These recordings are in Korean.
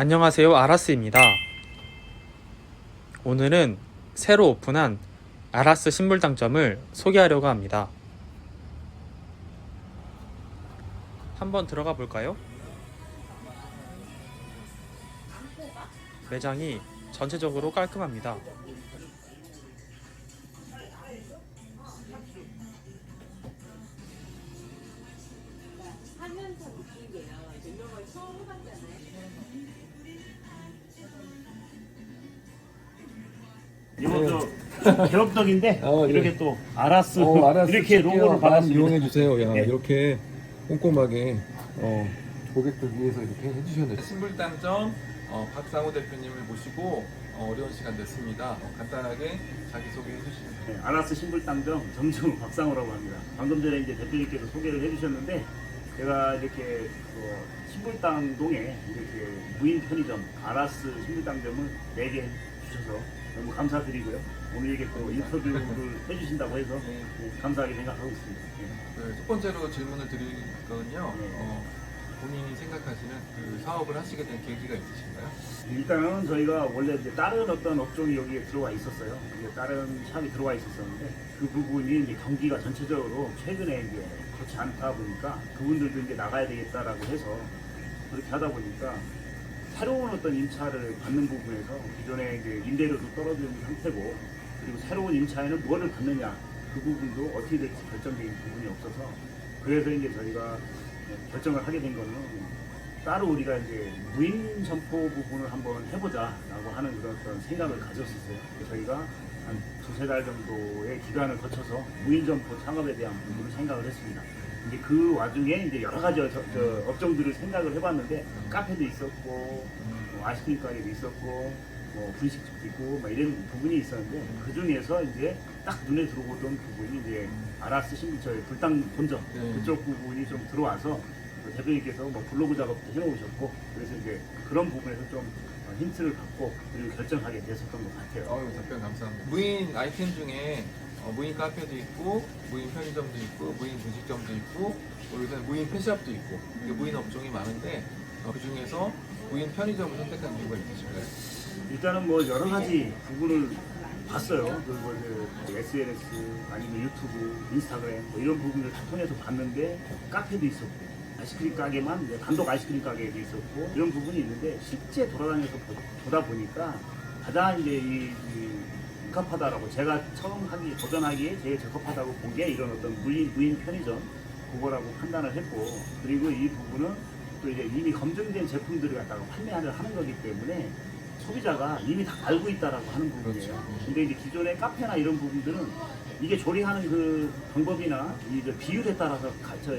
안녕하세요, 아라스입니다. 오늘은 새로 오픈한 아라스 신불당점을 소개하려고 합니다. 한번 들어가 볼까요? 매장이 전체적으로 깔끔합니다. 이것도 개업덕인데 예. 이렇게 또 아라스 알았어. 이렇게 로고를 많이 받았습니다. 이용해 주세요. 야, 예. 이렇게 꼼꼼하게 고객들 위해서 이렇게 해주셨네. 신불당점 박상호 대표님을 모시고 어려운 시간 냈습니다. 간단하게 자기소개 해주시면 됩니다. 네, 아라스 신불당점 점주 박상호라고 합니다. 방금 전에 이제 대표님께서 소개를 해주셨는데 제가 이렇게 신불당동에 이렇게 무인 편의점 아라스 신불당점을 4개 주셔서 너무 감사드리고요. 오늘 이렇게 또 인터뷰를 해주신다고 해서 감사하게 생각하고 있습니다. 네. 첫 번째로 질문을 드릴 거는요. 네. 본인이 생각하시는 그 사업을 하시게 된 계기가 있으신가요? 일단은 저희가 원래 이제 다른 어떤 업종이 여기에 들어와 있었어요. 이제 다른 샵이 들어와 있었었는데 그 부분이 이제 경기가 전체적으로 최근에 이제 그렇지 않다 보니까 그분들도 이제 나가야 되겠다라고 해서 그렇게 하다 보니까 새로운 어떤 임차를 받는 부분에서 기존에 이제 임대료도 떨어지는 상태고 그리고 새로운 임차에는 무엇을 받느냐 그 부분도 어떻게 될지 결정적인 부분이 없어서 그래서 이제 저희가 결정을 하게 된 거는 따로 우리가 이제 무인 점포 부분을 한번 해보자라고 하는 그런 어떤 생각을 가졌었어요. 저희가 한 2~3달 정도의 기간을 거쳐서 무인 점포 창업에 대한 부분을 생각을 했습니다. 이제 그 와중에 이제 여러 가지 업종들을 생각을 해봤는데 카페도 있었고 뭐 아이스크림 가게도 있었고 뭐 분식집도 있고 막 이런 부분이 있었는데 그 중에서 이제 딱 눈에 들어오던 부분이 이제 아라스 신불처의 불당 본점 그쪽 부분이 좀 들어와서 대표님께서 뭐 블로그 작업도 해놓으셨고 그래서 이제 그런 부분에서 좀 힌트를 받고 그리고 결정하게 됐었던 것 같아요. 답변 감사합니다. 무인 아이템 중에 무인 카페도 있고 무인 편의점도 있고 무인 분식점도 있고 여기서 무인 펫샵도 있고 무인 업종이 많은데 그 중에서 무인 편의점을 선택한 이유가 있으실까요? 일단은 뭐 여러 가지 부분을 봤어요. 그리고 SNS 아니면 유튜브, 인스타그램 뭐 이런 부분을 다 통해서 봤는데 카페도 있었고 아이스크림 가게만 이제 단독 아이스크림 가게도 있었고 이런 부분이 있는데 실제 돌아다녀서 보다 보니까 가장 이제 이 적합하다라고 제가 처음 도전하기에 제일 적합하다고 본 게 이런 어떤 무인 편의점 그거라고 판단을 했고 그리고 이 부분은 또 이제 이미 검증된 제품들을 갖다가 판매를 하는 거기 때문에 소비자가 이미 다 알고 있다라고 하는 부분이에요. 그렇죠. 근데 이제 기존의 카페나 이런 부분들은 이게 조리하는 그 방법이나 이 비율에 따라서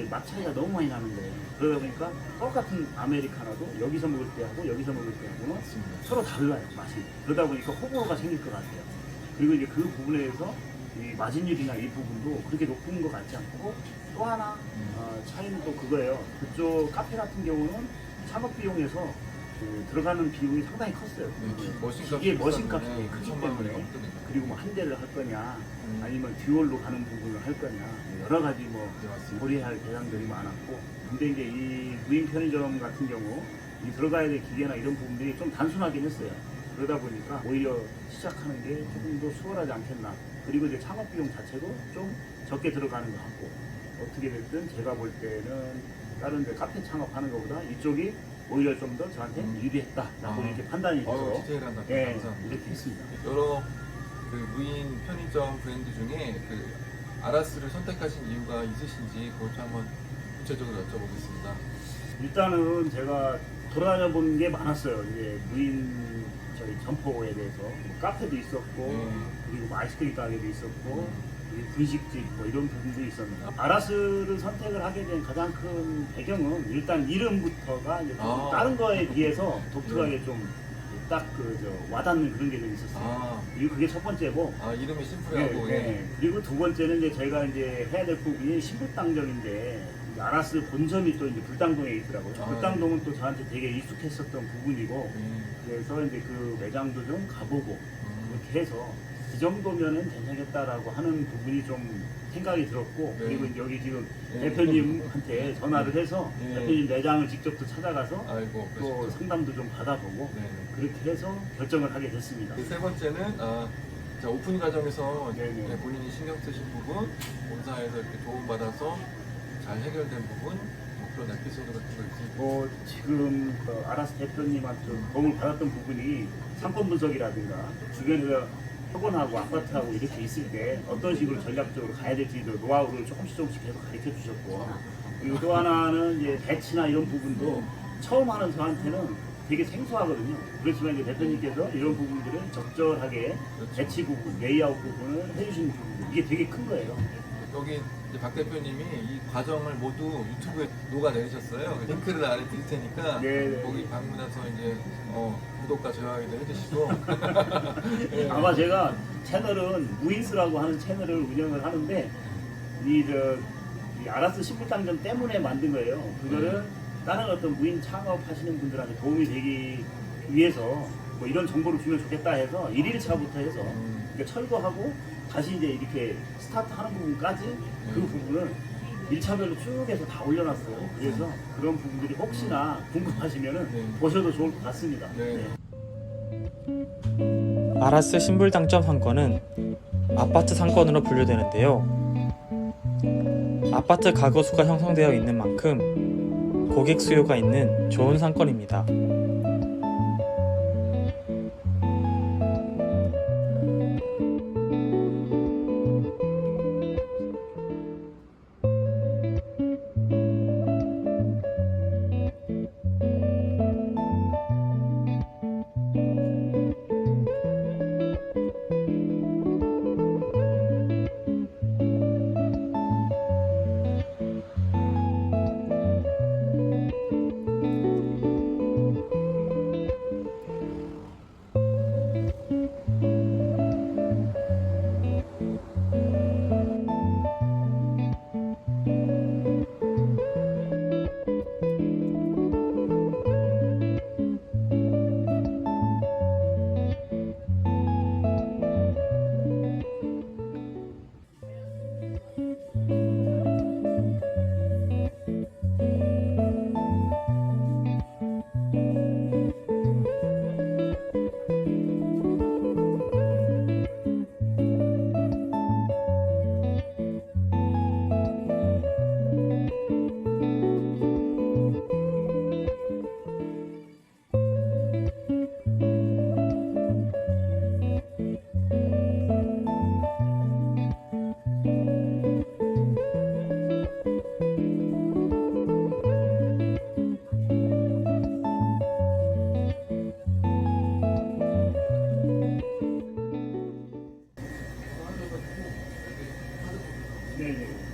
맛 차이가 너무 많이 나는 거예요. 그러다 보니까 똑같은 아메리카노도 여기서 먹을 때하고 여기서 먹을 때하고는 서로 달라요, 맛이. 그러다 보니까 호불호가 생길 것 같아요. 그리고 이제 그 부분에서 이 마진율이나 이 부분도 그렇게 높은 것 같지 않고 또 하나 차이는 또 그거예요. 그쪽 카페 같은 경우는 창업 비용에서 들어가는 비용이 상당히 컸어요. 이게 머신값이 크기 때문에 그리고 뭐 한 대를 할 거냐 아니면 듀얼로 가는 부분을 할 거냐 여러 가지 뭐 고려할 대상들이 많았고 근데 이제 이 무인 편의점 같은 경우 이 들어가야 될 기계나 이런 부분들이 좀 단순하긴 했어요. 그러다 보니까 오히려 시작하는 게 조금 더 수월하지 않겠나. 그리고 이제 창업 비용 자체도 좀 적게 들어가는 것 같고 어떻게 됐든 제가 볼 때는 다른 데 카페 창업하는 것보다 이쪽이 오히려 좀 더 저한테 유리했다라고 이렇게 판단이 돼서 디테일한 답변 예, 감사합니다. 이렇게 했습니다. 여러 그 무인 편의점 브랜드 중에 그 아라스를 선택하신 이유가 있으신지 그것도 한번 구체적으로 여쭤보겠습니다. 일단은 제가 돌아다녀 본 게 많았어요. 이제 무인 저희 점포에 대해서 뭐 카페도 있었고 그리고 뭐 아이스크림 가게도 있었고 분식집 뭐 이런 부분도 있었는데 아라스를 선택을 하게 된 가장 큰 배경은 일단 이름부터가 이제 좀 다른 거에 비해서 독특하게 좀 딱 와닿는 그런 게 좀 있었어요. 그리고 그게 첫 번째고. 이름이 심플하고. 그리고 두 번째는 이제 저희가 이제 해야 될 부분이 신불당점인데 아라스 본점이 또 이제 불당동에 있더라고요. 불당동은 또 저한테 되게 익숙했었던 부분이고 그래서 이제 그 매장도 좀 가보고 그렇게 해서 이 정도면은 괜찮겠다라고 하는 부분이 좀 생각이 들었고 네. 그리고 이제 여기 지금 네. 대표님한테 전화를 해서 네. 대표님 매장을 직접 또 찾아가서 아이고 또 그러시죠. 상담도 좀 받아보고 네. 그렇게 해서 결정을 하게 됐습니다. 세 번째는 자, 오픈 과정에서 네네. 네, 본인이 신경 쓰신 부분, 본사에서 이렇게 도움받아서 잘 해결된 부분, 뭐 그런 에피소드 같은 거 있으니까. 뭐 지금 그 아라스 대표님한테 좀 도움을 받았던 부분이 상권 분석이라든가 주변에서 학원하고 아파트하고 이렇게 있을 때 어떤 식으로 전략적으로 가야 될지도 노하우를 조금씩 계속 가르쳐 주셨고 그리고 또 하나는 이제 배치나 이런 부분도 처음 하는 저한테는 되게 생소하거든요. 그렇지만 이제 대표님께서 이런 부분들을 적절하게 그렇죠. 배치 부분, 레이아웃 부분을 해주시는 부분 이게 되게 큰 거예요. 여기 이제 박 대표님이 이 과정을 모두 유튜브에 녹아내리셨어요. 링크를 아래 드릴 테니까 네네. 거기 방문해서 이제 구독과 좋아요도 해주시고. 네. 아마 제가 채널은 무인수라고 하는 채널을 운영을 하는데 이 아라스 신불당점 때문에 만든 거예요. 그거를 다른 어떤 무인 창업하시는 분들한테 도움이 되기 위해서 뭐 이런 정보를 주면 좋겠다 해서 1일차부터 해서 그러니까 철거하고 다시 이제 이렇게 스타트하는 부분까지 그 부분을 1차별로 쭉 해서 다 올려놨어요. 그래서 그런 부분들이 혹시나 궁금하시면은 네. 보셔도 좋을 것 같습니다. 네. 아라스 신불당점 상권은 아파트 상권으로 분류되는데요. 아파트 가구 수가 형성되어 있는 만큼 고객 수요가 있는 좋은 상권입니다. 네네.